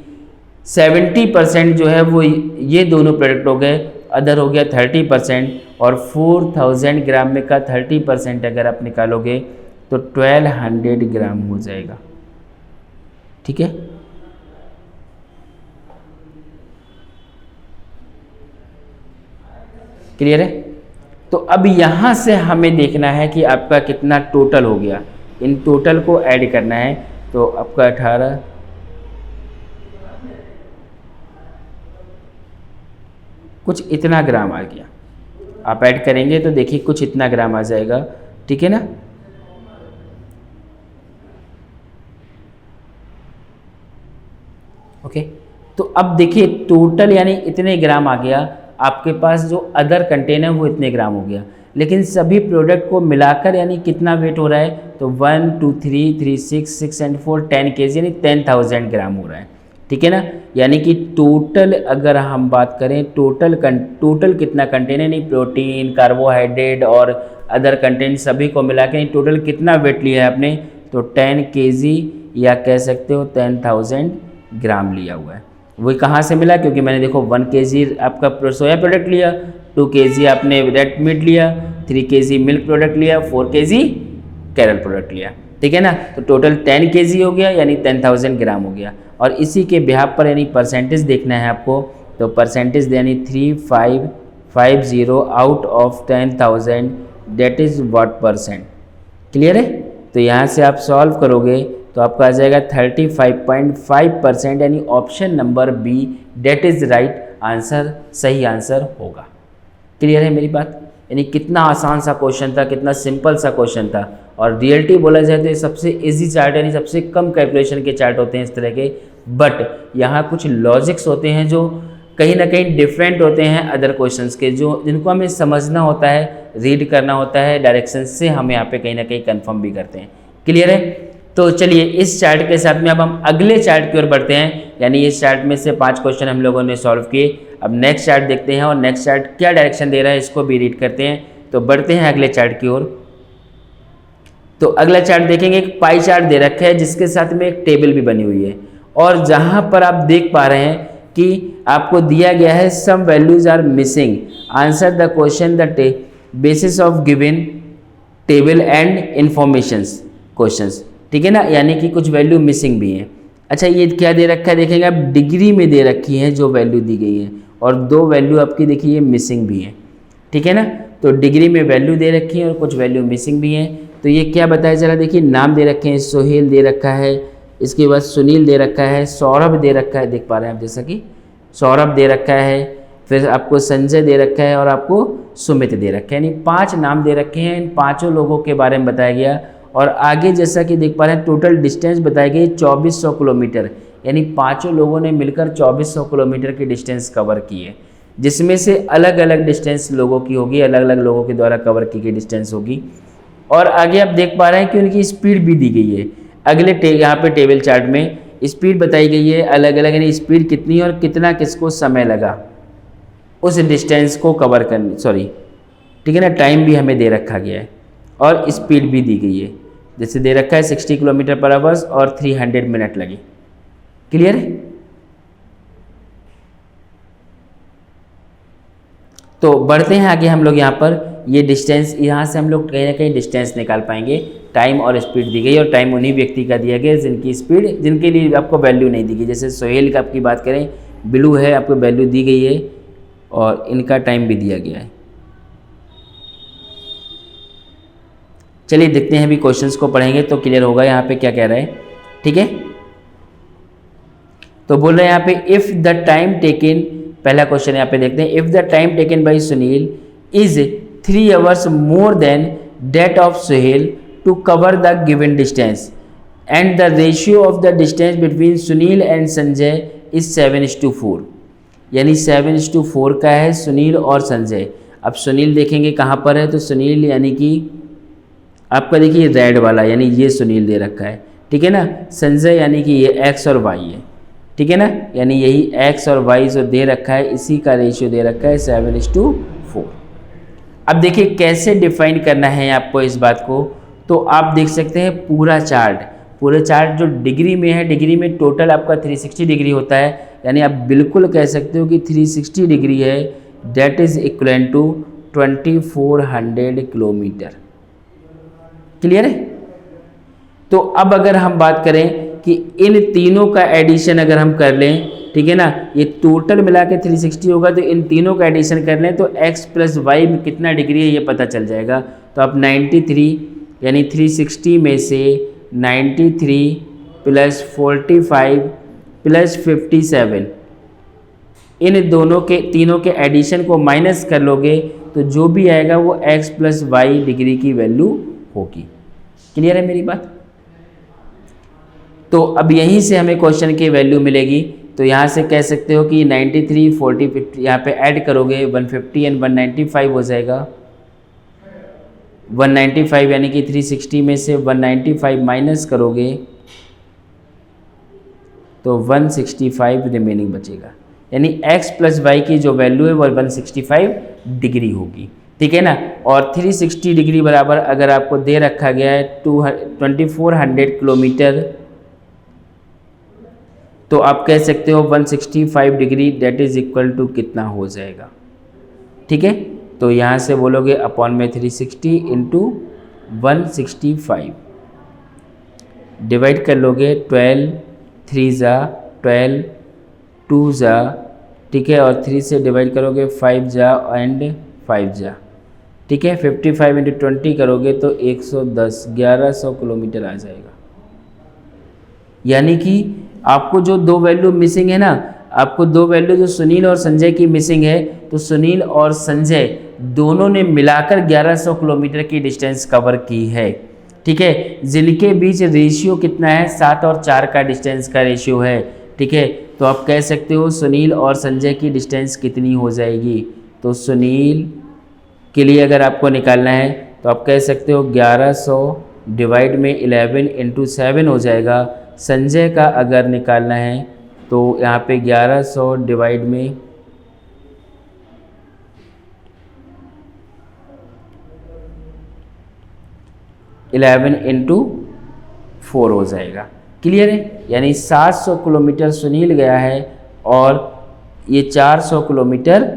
70% जो है वो ये दोनों प्रोडक्ट हो गए, अदर हो गया 30%, और 4000 ग्राम में का 30% अगर आप निकालोगे तो 1200 ग्राम हो जाएगा, ठीक है। क्लियर है। तो अब यहाँ से हमें देखना है कि आपका कितना टोटल हो गया, इन टोटल को ऐड करना है। तो आपका 18 कुछ इतना ग्राम आ गया। आप ऐड करेंगे तो देखिए कुछ इतना ग्राम आ जाएगा, ठीक है ना। ओके, तो अब देखिए टोटल यानी इतने ग्राम आ गया, आपके पास जो अदर कंटेनर वो इतने ग्राम हो गया, लेकिन सभी प्रोडक्ट को मिलाकर यानी कितना वेट हो रहा है, तो 1 2 3 3 6 एंड 4 10 kg यानी 10,000 ग्राम हो रहा है, ठीक है ना। यानी कि टोटल अगर हम बात करें टोटल कितना कंटेनर यानी प्रोटीन, कार्बोहाइड्रेट और अदर कंटेंट सभी को मिला के टोटल कितना वेट लिया है आपने, तो 10 kg या कह सकते हो 10,000 ग्राम लिया हुआ है। वही कहाँ से मिला, क्योंकि मैंने देखो 1 kg आपका सोया प्रोडक्ट लिया, 2 kg आपने रेड मीट लिया, 3 kg मिल्क प्रोडक्ट लिया, 4 kg कैरल प्रोडक्ट लिया, ठीक है ना। तो टोटल 10 kg हो गया यानी 10,000 ग्राम हो गया। और इसी के बिहाफ पर यानी परसेंटेज देखना है आपको, तो परसेंटेज यानी 3550 out of 10,000 that is what percent. Clear है। तो यहाँ से आप सॉल्व करोगे तो आपका आ जाएगा 35.5% यानी option number B that is right answer, सही आंसर होगा। क्लियर है मेरी बात। यानी कितना आसान सा क्वेश्चन था, कितना सिंपल सा क्वेश्चन था। और रियलिटी बोला जाए तो ये सबसे इजी चार्ट यानी सबसे कम कैलकुलेशन के चार्ट होते हैं इस तरह के, बट यहाँ कुछ लॉजिक्स होते हैं जो कहीं ना कहीं डिफरेंट होते हैं अदर क्वेश्चंस के, जो जिनको हमें समझना होता है, रीड करना होता है, डायरेक्शन से हम यहाँ पे कहीं ना कहीं कंफर्म भी करते हैं। क्लियर है। तो चलिए इस चार्ट के साथ में अब हम अगले चार्ट की ओर बढ़ते हैं, यानी इस चार्ट में से 5 क्वेश्चन हम लोगों ने सॉल्व किए। अब नेक्स्ट चार्ट देखते हैं और नेक्स्ट चार्ट क्या डायरेक्शन दे रहा है इसको भी रीड करते हैं। तो बढ़ते हैं अगले चार्ट की ओर। तो अगला चार्ट देखेंगे, एक पाई चार्ट दे रखा है जिसके साथ में एक टेबल भी बनी हुई है, और जहां पर आप देख पा रहे हैं कि आपको दिया गया है some values are missing, answer the question the basis of given table and informations questions, ठीक है ना। यानी कि कुछ वैल्यू मिसिंग भी हैं। अच्छा ये क्या दे रखा है देखेंगे आप, डिग्री में दे रखी है जो वैल्यू दी गई है, और 2 वैल्यू आपकी देखिए मिसिंग भी है, ठीक है ना। तो डिग्री में वैल्यू दे रखी है और कुछ वैल्यू मिसिंग भी हैं। तो ये क्या बताया जरा देखिए, नाम दे रखे हैं, सोहेल दे रखा है, इसके बाद सुनील दे रखा है, सौरभ दे रखा है, देख पा रहे हैं आप जैसा कि सौरभ दे रखा है, फिर आपको संजय दे रखा है और आपको सुमित दे रखा है। यानी 5 नाम दे रखे हैं, इन 5 लोगों के बारे में बताया गया। और आगे जैसा कि देख पा रहे हैं टोटल डिस्टेंस बताई गई 2400 किलोमीटर, यानी 5 लोगों ने मिलकर 2400 किलोमीटर की डिस्टेंस कवर की है, जिसमें से अलग अलग डिस्टेंस लोगों की होगी, अलग अलग लोगों के द्वारा कवर की गई डिस्टेंस होगी। और आगे आप देख पा रहे हैं कि उनकी स्पीड भी दी गई है। अगले यहाँ पे टेबल चार्ट में स्पीड बताई गई है अलग अलग, यानी स्पीड कितनी और कितना किसको समय लगा उस डिस्टेंस को कवर करने, सॉरी ठीक है ना, टाइम भी हमें दे रखा गया है और स्पीड भी दी गई है। जैसे दे रखा है 60 किलोमीटर पर आवर्स और 300 मिनट लगे। क्लियर है। तो बढ़ते हैं आगे हम लोग यहाँ पर, ये डिस्टेंस यहाँ से हम लोग कहीं ना कहीं डिस्टेंस निकाल पाएंगे। टाइम और स्पीड दी गई, और टाइम उन्हीं व्यक्ति का दिया गया जिनकी स्पीड, जिनके लिए आपको वैल्यू नहीं दी गई। जैसे सोहेल का आपकी बात करें, ब्लू है, आपको वैल्यू दी गई है और इनका टाइम भी दिया गया है। चलिए देखते हैं, अभी क्वेश्चंस को पढ़ेंगे तो क्लियर होगा यहाँ पे क्या कह रहा है। ठीक है, तो बोल रहे हैं यहाँ पे इफ़ द टाइम टेकन, पहला क्वेश्चन यहाँ पे देखते हैं, if the time taken by Sunil is 3 hours more than that of Sohail to cover the given distance and the ratio of the distance between Sunil and Sanjay is 7:4, यानी 7:4 का है सुनील और संजय। अब सुनील देखेंगे कहाँ पर है, तो सुनील यानी कि आपका देखिए रेड वाला, यानी ये सुनील दे रखा है, ठीक है ना। संजय यानी कि ये एक्स और वाई है, ठीक है ना, यानी यही एक्स और वाई जो दे रखा है इसी का रेशियो दे रखा है 7:4। अब देखिए कैसे डिफाइन करना है आपको इस बात को, तो आप देख सकते हैं पूरा चार्ट जो डिग्री में है, डिग्री में टोटल आपका 360 डिग्री होता है, यानी आप बिल्कुल कह सकते हो कि 360 डिग्री है, that is equal to 2400 kilometre. Clear है। तो अब अगर हम बात करें कि इन तीनों का एडिशन अगर हम कर लें, ठीक है ना, ये टोटल मिला के 360 होगा, तो इन तीनों का एडिशन कर लें तो x + y में कितना डिग्री है ये पता चल जाएगा। तो आप 93 यानी 360 में से 93 प्लस 45 प्लस 57, इन दोनों के तीनों के एडिशन को माइनस कर लोगे तो जो भी आएगा वो x प्लस वाई डिग्री की वैल्यू होगी। क्लियर है मेरी बात? तो अब यहीं से हमें क्वेश्चन की वैल्यू मिलेगी। तो यहाँ से कह सकते हो कि 93 40 50 यहाँ पे ऐड करोगे 150 एंड 195 हो जाएगा। 195 यानी कि 360 में से 195 माइनस करोगे तो 165 रिमेनिंग बचेगा, यानी x प्लस वाई की जो वैल्यू है वो 165 डिग्री होगी। ठीक है ना। और 360 डिग्री बराबर अगर आपको दे रखा गया है 2400 किलोमीटर, तो आप कह सकते हो 165 degree that is equal to कितना हो जाएगा। ठीक है, तो यहाँ से बोलोगे अपॉन में 360 इंटू 165 डिवाइड कर लोगे 12 3 ज़ा 12 2 ज़ा, ठीक है, और 3 से डिवाइड करोगे 5 ज़ा एंड 5 ज़ा, ठीक है। 55 इंटू 20 करोगे तो 110 1100 किलोमीटर आ जाएगा। यानी कि आपको जो दो वैल्यू मिसिंग है ना, आपको दो वैल्यू जो सुनील और संजय की मिसिंग है, तो सुनील और संजय दोनों ने मिलाकर 1100 किलोमीटर की डिस्टेंस कवर की है। ठीक है, जिनके बीच रेशियो कितना है 7 और 4 का डिस्टेंस का रेशियो है। ठीक है, तो आप कह सकते हो सुनील और संजय की डिस्टेंस कितनी हो जाएगी। तो सुनील के लिए अगर आपको निकालना है तो आप कह सकते हो 1100 डिवाइड में 11 इंटू 7 हो जाएगा। संजय का अगर निकालना है तो यहाँ पे 1100 डिवाइड में 11 इंटू 4 हो जाएगा। क्लियर है, यानी 700 किलोमीटर सुनील गया है और ये 400 किलोमीटर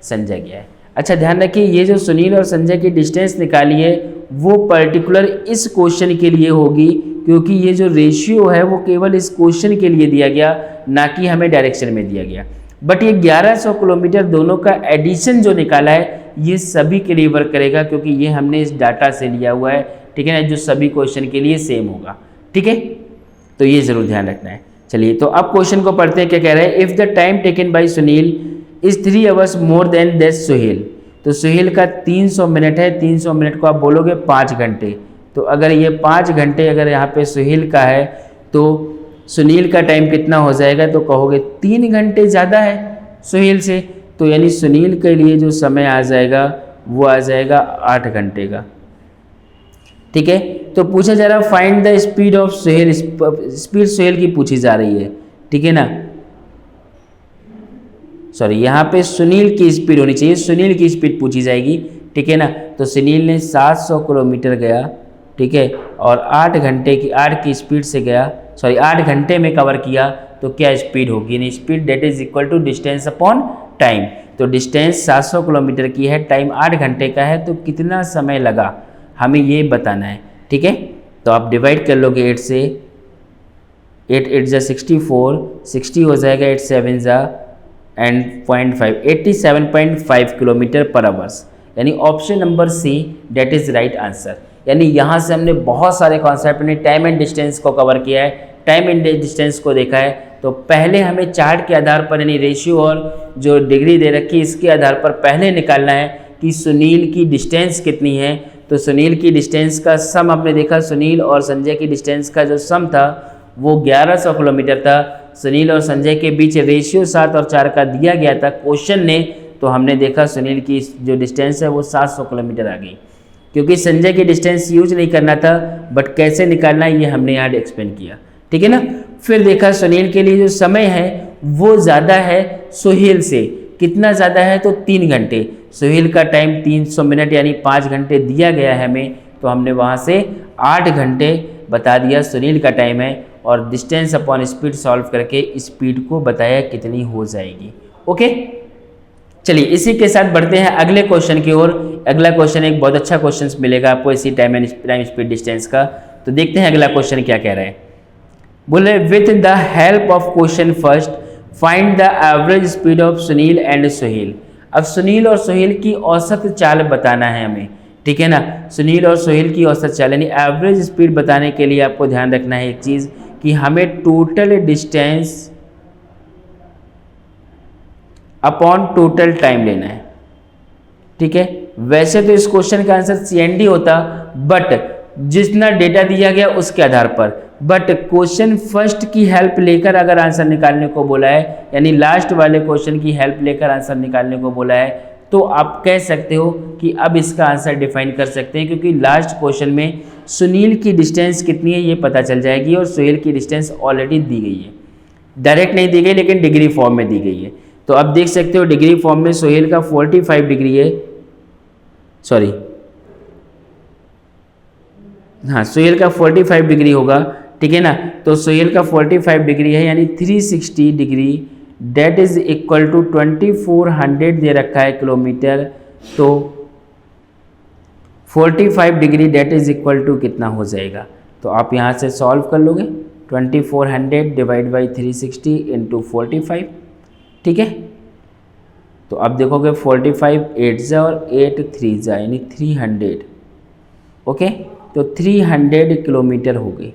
संजय गया है। अच्छा ध्यान रखिए, ये जो सुनील और संजय की डिस्टेंस निकाली है वो पर्टिकुलर इस क्वेश्चन के लिए होगी, क्योंकि ये जो रेशियो है वो केवल इस क्वेश्चन के लिए दिया गया, ना कि हमें डायरेक्शन में दिया गया। बट ये 1100 किलोमीटर दोनों का एडिशन जो निकाला है ये सभी के लिए वर्क करेगा, क्योंकि ये हमने इस डाटा से लिया हुआ है। ठीक है ना, जो सभी क्वेश्चन के लिए सेम होगा। ठीक है, तो ये ज़रूर ध्यान रखना है। चलिए तो अब क्वेश्चन को पढ़ते हैं। क्या कह रहे हैं, if the time taken by Sunil is 3 hours more than that Suhel. तो सुहेल का 300 मिनट है, 300 मिनट को आप बोलोगे 5 घंटे। तो अगर ये 5 घंटे अगर यहाँ पे सुहेल का है तो सुनील का टाइम कितना हो जाएगा, तो कहोगे 3 घंटे ज़्यादा है सुहेल से। तो यानी सुनील के लिए जो समय आ जाएगा वो आ जाएगा 8 घंटे का। ठीक है, तो पूछा जा रहा है find the speed of Suhel, speed Suhel की पूछी जा रही है। ठीक है ना, सॉरी यहाँ पे सुनील की स्पीड होनी चाहिए, सुनील की स्पीड पूछी जाएगी। ठीक है ना, तो सुनील ने 700 किलोमीटर गया, ठीक है, और 8 की स्पीड से गया, सॉरी 8 घंटे में कवर किया, तो क्या स्पीड होगी, यानी speed that is equal to distance upon time. तो डिस्टेंस 700 किलोमीटर की है, टाइम 8 घंटे का है, तो कितना समय लगा हमें ये बताना है। ठीक है, तो आप डिवाइड कर लोगे 8 से, 8 8 जा 64, 60 हो जाएगा, 8 7 जा एंड 0.5 87.5 किलोमीटर पर आवर्स, यानी option number C that is right answer. यानी यहाँ से हमने बहुत सारे कॉन्सेप्ट ने टाइम एंड डिस्टेंस को कवर किया है, टाइम एंड डिस्टेंस को देखा है। तो पहले हमें चार्ट के आधार पर, यानी रेशियो और जो डिग्री दे रखी है इसके आधार पर पहले निकालना है कि सुनील की डिस्टेंस कितनी है। तो सुनील की डिस्टेंस का सम आपने देखा, सुनील और संजय की डिस्टेंस का जो सम था वो 1100 किलोमीटर था। सुनील और संजय के बीच रेशियो 7 और 4 का दिया गया था क्वेश्चन ने, तो हमने देखा सुनील की जो डिस्टेंस है वो 700 किलोमीटर आ गई, क्योंकि संजय की डिस्टेंस यूज नहीं करना था, बट कैसे निकालना है ये हमने यहाँ एक्सप्लेन किया। ठीक है ना, फिर देखा सुनील के लिए जो समय है वो ज़्यादा है सुहेल से। कितना ज़्यादा है, तो 3 घंटे। सुहेल का टाइम 300 मिनट यानी 5 घंटे दिया गया है हमें, तो हमने वहाँ से 8 घंटे बता दिया सुनील का टाइम है, और डिस्टेंस अपॉन स्पीड सॉल्व करके स्पीड को बताया कितनी हो जाएगी। ओके, चलिए इसी के साथ बढ़ते हैं अगले क्वेश्चन की ओर। अगला क्वेश्चन एक बहुत अच्छा क्वेश्चन मिलेगा आपको इसी टाइम स्पीड डिस्टेंस का। तो देखते हैं अगला क्वेश्चन क्या कह रहा है। बोले with the help of question first find the average speed of Sunil and Suhel. अब सुनील और सुहेल की औसत चाल बताना है हमें। ठीक है ना। सुनील और सोहेल की औसत चाल यानी एवरेज स्पीड बताने के लिए आपको ध्यान रखना है एक चीज़ कि हमें total distance upon total time लेना है, ठीक है। वैसे तो इस क्वेश्चन का आंसर CND होता, बट जितना डेटा दिया गया उसके आधार पर, बट क्वेश्चन फर्स्ट की हेल्प लेकर अगर आंसर निकालने को बोला है, यानी लास्ट वाले क्वेश्चन की हेल्प लेकर आंसर निकालने को बोला है, तो आप कह सकते हो कि अब इसका आंसर डिफाइन कर सकते हैं, क्योंकि लास्ट क्वेश्चन में सुनील की डिस्टेंस कितनी है ये पता चल जाएगी और सोहेल की डिस्टेंस ऑलरेडी दी गई है, डायरेक्ट नहीं दी गई लेकिन डिग्री फॉर्म में दी गई है। तो अब देख सकते हो डिग्री फॉर्म में सोहेल का 45 डिग्री है, सॉरी हाँ सोहेल का 45 डिग्री होगा, ठीक है ना। तो सोहेल का 45 डिग्री है यानी 360 degree, that is equal to 2400 दे रखा है किलोमीटर, तो 45 degree that is equal to कितना हो जाएगा, तो आप यहाँ से सॉल्व कर लोगे 2400 डिवाइड बाई 360 इंटू 45, ठीक है। तो अब देखोगे 45 8 जा और 8 3 जा यानी 300, ओके। तो 300 किलोमीटर हो गई,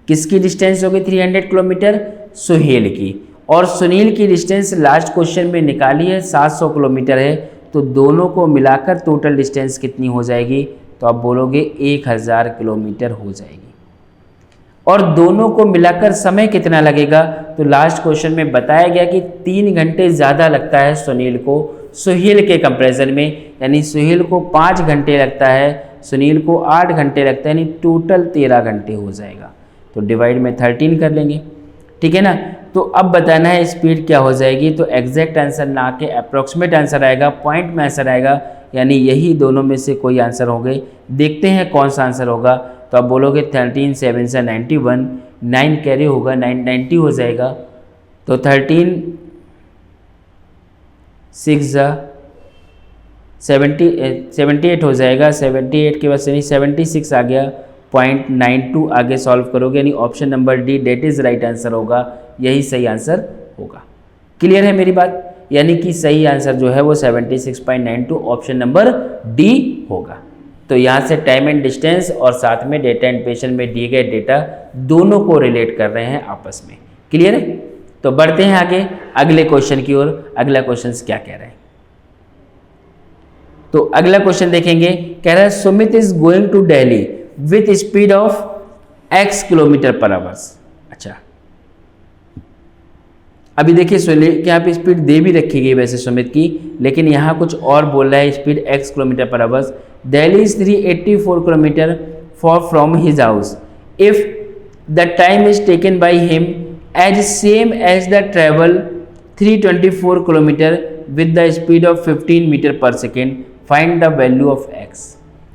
किसकी डिस्टेंस हो गई 300 किलोमीटर, सोहेल की। और सुनील की डिस्टेंस लास्ट क्वेश्चन में निकाली है 700 किलोमीटर है, तो दोनों को मिलाकर टोटल डिस्टेंस कितनी हो जाएगी, तो आप बोलोगे 1000 किलोमीटर हो जाएगी। और दोनों को मिलाकर समय कितना लगेगा, तो लास्ट क्वेश्चन में बताया गया कि 3 घंटे ज़्यादा लगता है सुनील को सोहेल के कंपैरिजन में, यानी सोहेल को 5 घंटे लगता है, सुनील को 8 घंटे लगता है, यानी टोटल 13 घंटे हो जाएगा। तो डिवाइड में 13 कर लेंगे, ठीक है ना। तो अब बताना है स्पीड क्या हो जाएगी, तो एग्जैक्ट आंसर ना के अप्रोक्सीमेट आंसर आएगा, पॉइंट में आंसर आएगा, यानी यही दोनों में से कोई आंसर हो गए। देखते हैं कौन सा आंसर होगा, तो आप बोलोगे 13 7 से 91, 9 कैरी होगा 990 हो जाएगा, तो 13 6 जा 78 हो जाएगा, 78 के बाद यानी 76 आ गया, 0.92 आगे सॉल्व करोगे, यानी option number D that is right answer होगा, यही सही आंसर होगा। क्लियर है मेरी बात, यानी कि सही आंसर जो है वो 76.92 ऑप्शन नंबर डी होगा। तो यहाँ से टाइम एंड डिस्टेंस और साथ में डेटा एंड पेशेंट में दिए गए डेटा दोनों को रिलेट कर रहे हैं आपस में। क्लियर है, तो बढ़ते हैं आगे अगले क्वेश्चन की ओर। अगला क्वेश्चन क्या कह रहा है, तो अगला क्वेश्चन देखेंगे, कह रहा है Sumit is going to Delhi with speed of x kilometre per hours. अच्छा, अभी देखिए सुनील के यहाँ पे स्पीड दे भी रखी गई वैसे सुमित की, लेकिन यहाँ कुछ और बोल रहा है, speed x kilometre per hours. Delhi is 384 kilometre far from his house if the time is taken by him as same as the travel 324 kilometre with the speed of 15 metre per second, find the value of x।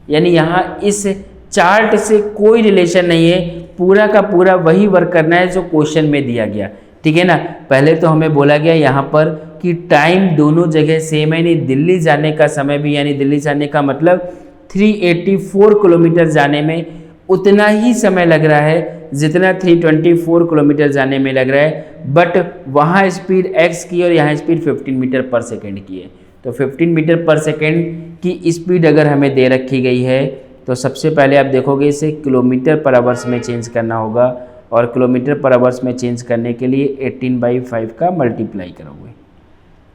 यानी यहाँ इस चार्ट से कोई रिलेशन नहीं है, पूरा का पूरा वही वर्क करना है जो क्वेश्चन में दिया गया, ठीक है ना। पहले तो हमें बोला गया यहाँ पर कि टाइम दोनों जगह सेम है, यानी दिल्ली जाने का समय भी, यानी दिल्ली जाने का मतलब 384 किलोमीटर जाने में उतना ही समय लग रहा है जितना 324 किलोमीटर जाने में लग रहा है, बट वहाँ स्पीड x की और यहाँ स्पीड 15 मीटर पर सेकेंड की है। तो 15 मीटर पर सेकेंड की स्पीड अगर हमें दे रखी गई है, तो सबसे पहले आप देखोगे इसे किलोमीटर पर आवर्स में चेंज करना होगा, और किलोमीटर पर आवर्स में चेंज करने के लिए 18/5 का मल्टीप्लाई करोगे,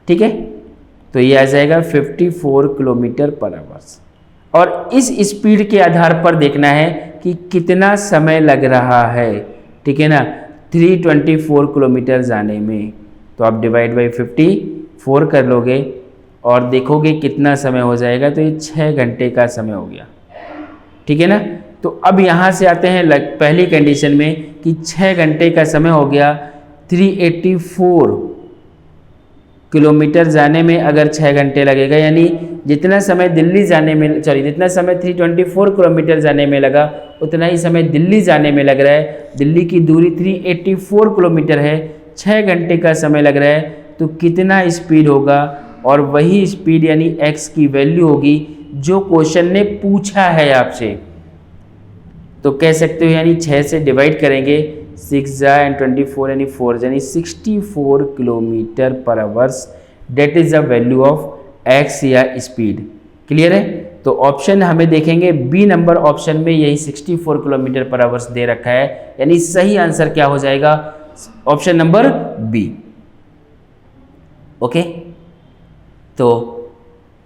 ठीक है। तो ये आ जाएगा 54 किलोमीटर पर आवर्स, और इस स्पीड के आधार पर देखना है कि कितना समय लग रहा है, ठीक है ना, 324 किलोमीटर जाने में। तो आप डिवाइड बाई 54 कर लोगे और देखोगे कितना समय हो जाएगा, तो ये 6 घंटे का समय हो गया, ठीक है ना। तो अब यहाँ से आते हैं पहली कंडीशन में कि 6 घंटे का समय हो गया, 384 किलोमीटर जाने में अगर 6 घंटे लगेगा, यानी जितना समय दिल्ली जाने में, सॉरी जितना समय 324 किलोमीटर जाने में लगा उतना ही समय दिल्ली जाने में लग रहा है। दिल्ली की दूरी 384 किलोमीटर है, 6 घंटे का समय लग रहा है, तो कितना स्पीड होगा, और वही स्पीड यानी x की वैल्यू होगी जो क्वेश्चन ने पूछा है आपसे। तो कह सकते हो यानी 6 से डिवाइड करेंगे, 6 एंड 24 यानी 4 यानी 64 kilometre per hours, that is the value of x या स्पीड। क्लियर है, तो तो ऑप्शन हमें देखेंगे बी नंबर ऑप्शन में यही 64 किलोमीटर पर आवर्स दे रखा है, यानी सही आंसर क्या हो जाएगा, ऑप्शन नंबर बी। ओके, तो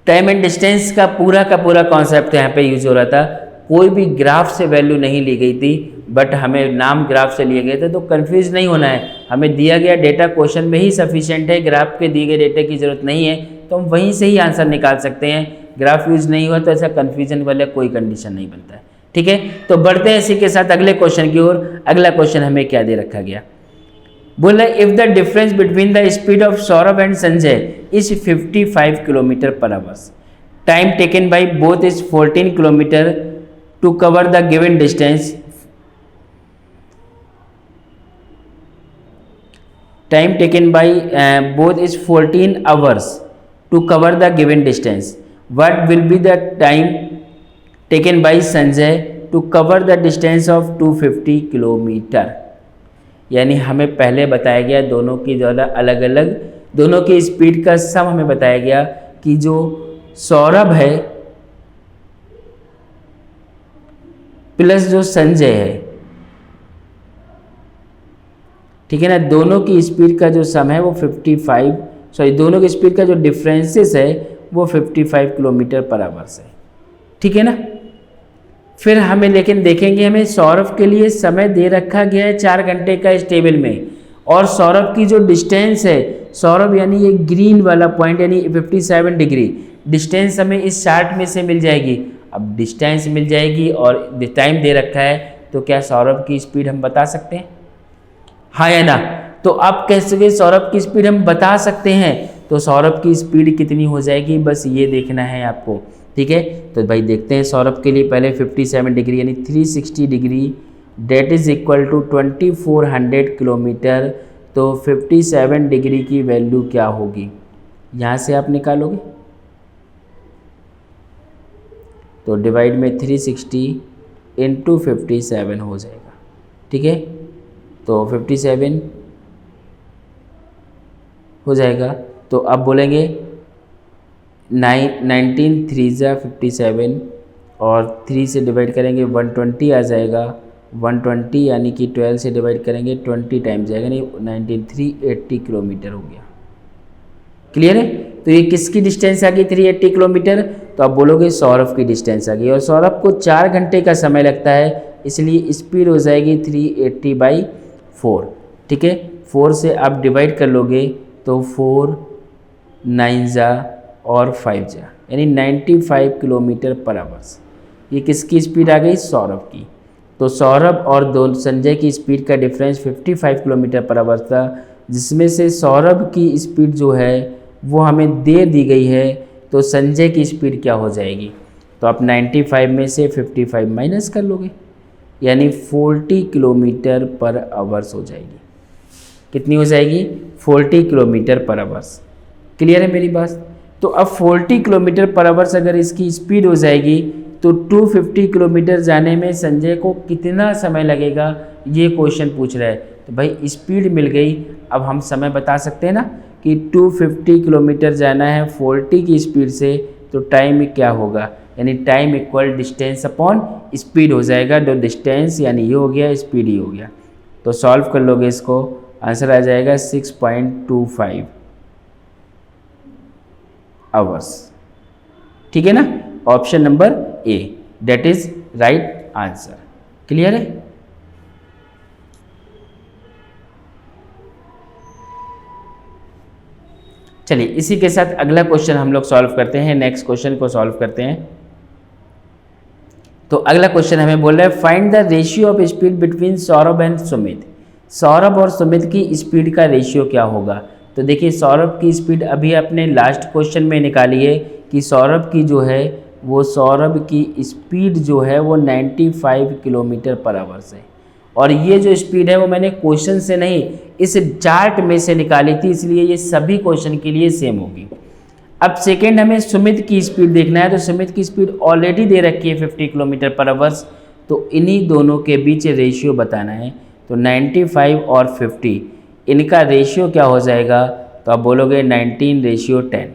टाइम एंड डिस्टेंस का पूरा कॉन्सेप्ट यहाँ पे यूज हो रहा था। कोई भी ग्राफ से वैल्यू नहीं ली गई थी, बट हमें नाम ग्राफ से लिए गए थे, तो कंफ्यूज नहीं होना है। हमें दिया गया डेटा क्वेश्चन में ही सफिशिएंट है, ग्राफ के दिए गए डेटा की जरूरत नहीं है, तो हम वहीं से ही आंसर निकाल सकते हैं। ग्राफ यूज नहीं हुआ तो ऐसा कन्फ्यूजन वाला कोई कंडीशन नहीं बनता है। ठीक है, तो बढ़ते हैं इसी के साथ अगले क्वेश्चन की ओर। अगला क्वेश्चन हमें क्या दे रखा गया, बोला if the difference between the speed of Saurabh and Sanjay is 55 kilometre per hours, time taken by both is 14 kilometre to cover the given distance, time taken by both is 14 hours to cover the given distance, what will be the time taken by Sanjay to cover the distance of 250 kilometre. यानी हमें पहले बताया गया दोनों की ज़्यादा अलग अलग, दोनों की स्पीड का सम हमें बताया गया कि जो सौरभ है प्लस जो संजय है, ठीक है ना, दोनों की स्पीड का जो सम है वो 55, दोनों की स्पीड का जो डिफरेंसेस है वो 55 किलोमीटर पर आवर्स है। ठीक है ना, फिर हमें लेकिन देखेंगे हमें सौरभ के लिए समय दे रखा गया है 4 घंटे का इस टेबल में, और सौरभ की जो डिस्टेंस है, सौरभ यानी ये ग्रीन वाला पॉइंट यानी 57 डिग्री डिस्टेंस हमें इस चार्ट में से मिल जाएगी। अब डिस्टेंस मिल जाएगी और टाइम दे रखा है, तो क्या सौरभ की स्पीड हम बता सकते हैं, हाँ या ना? तो आप कह सके सौरभ की स्पीड हम बता सकते हैं, तो सौरभ की स्पीड कितनी हो जाएगी, बस ये देखना है आपको। ठीक है, तो भाई देखते हैं सौरभ के लिए पहले 57 डिग्री यानी 360 degree that is equal to 2400 kilometre. तो 57 डिग्री की वैल्यू क्या होगी, यहाँ से आप निकालोगे, तो डिवाइड में 360 इंटू 57 हो जाएगा। ठीक है, तो 57 हो जाएगा, तो अब बोलेंगे 19 3 ज़ा 57 और 3 से डिवाइड करेंगे 120 आ जाएगा, 120 यानी कि 12 से डिवाइड करेंगे 20 टाइम जाएगा, नहीं 19 380 किलोमीटर हो गया। क्लियर है, तो ये किसकी डिस्टेंस आ गई 380 किलोमीटर, तो आप बोलोगे सौरभ की डिस्टेंस आ गई, और सौरभ को 4 घंटे का समय लगता है, इसलिए स्पीड हो जाएगी 380/4। ठीक है, 4 से आप डिवाइड कर लोगे तो 4 9 ज़ा और 5 ज़ा यानी 95 किलोमीटर पर आवर्स। ये किसकी स्पीड आ गई, सौरभ की। तो सौरभ और संजय की स्पीड का डिफरेंस 55 किलोमीटर पर आवर्स था, जिसमें से सौरभ की स्पीड जो है वो हमें दे दी गई है, तो संजय की स्पीड क्या हो जाएगी, तो आप 95 में से 55 माइनस कर लोगे, यानी 40 किलोमीटर पर आवर्स हो जाएगी। कितनी हो जाएगी, 40 किलोमीटर पर आवर्स। क्लियर है मेरी बात? तो अब 40 किलोमीटर पर आवर्स अगर इसकी स्पीड हो जाएगी, तो 250 किलोमीटर जाने में संजय को कितना समय लगेगा, ये क्वेश्चन पूछ रहा है। तो भाई स्पीड मिल गई, अब हम समय बता सकते हैं ना कि 250 किलोमीटर जाना है 40 की स्पीड से, तो टाइम क्या होगा, यानी time equal distance upon speed हो जाएगा। जो डिस्टेंस यानी ये हो गया, स्पीड ही हो गया। तो सॉल्व कर लोगे इसको, आंसर आ जाएगा 6.25 आवर्स। ठीक है ना, option number A that is right answer. Clear है? चलिए इसी के साथ अगला क्वेश्चन हम लोग सॉल्व करते हैं, नेक्स्ट क्वेश्चन को सॉल्व करते हैं। तो अगला क्वेश्चन हमें बोल रहा है find the ratio of speed between Saurabh and Sumit. Saurabh और सुमित की स्पीड का रेशियो क्या होगा। तो देखिए सौरभ की स्पीड अभी आपने लास्ट क्वेश्चन में निकाली है कि सौरभ की जो है वो सौरभ की स्पीड जो है वो 95 किलोमीटर पर आवर्स है, और ये जो स्पीड है वो मैंने क्वेश्चन से नहीं इस चार्ट में से निकाली थी, इसलिए ये सभी क्वेश्चन के लिए सेम होगी। अब सेकेंड हमें सुमित की स्पीड देखना है, तो सुमित की स्पीड ऑलरेडी दे रखी है 50 किलोमीटर पर आवर्स, तो इन्हीं दोनों के बीच रेशियो बताना है। तो 95 और 50 इनका रेशियो क्या हो जाएगा, तो आप बोलोगे 19:10,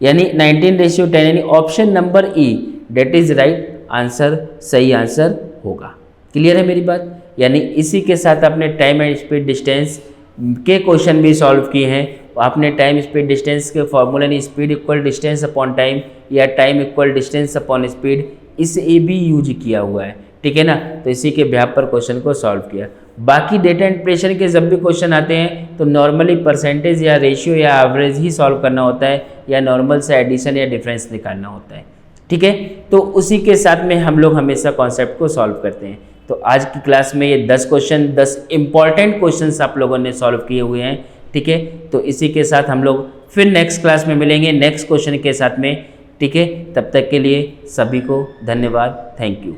यानी 19:10 यानी option number E that is right answer, सही आंसर होगा। क्लियर है मेरी बात? यानी इसी के साथ आपने टाइम एंड स्पीड डिस्टेंस के क्वेश्चन भी सॉल्व किए हैं। आपने टाइम स्पीड डिस्टेंस के फॉर्मूला नहीं, speed equal distance upon time या time equal distance upon speed, इसे भी यूज किया हुआ है, ठीक है ना। तो इसी के बेसिस पर क्वेश्चन को सॉल्व किया। बाकी डेटा इंटीग्रेशन के जब भी क्वेश्चन आते हैं तो नॉर्मली परसेंटेज या रेशियो या एवरेज ही सॉल्व करना होता है, या नॉर्मल से एडिशन या डिफरेंस निकालना होता है, ठीक है। तो उसी के साथ में हम लोग हमेशा कॉन्सेप्ट को सॉल्व करते हैं। तो आज की क्लास में ये 10 क्वेश्चन, 10 इंपॉर्टेंट क्वेश्चंस आप लोगों ने सॉल्व किए हुए हैं, ठीक है। तो इसी के साथ हम लोग फिर नेक्स्ट क्लास में मिलेंगे नेक्स्ट क्वेश्चन के साथ में, ठीक है। तब तक के लिए सभी को धन्यवाद, थैंक यू।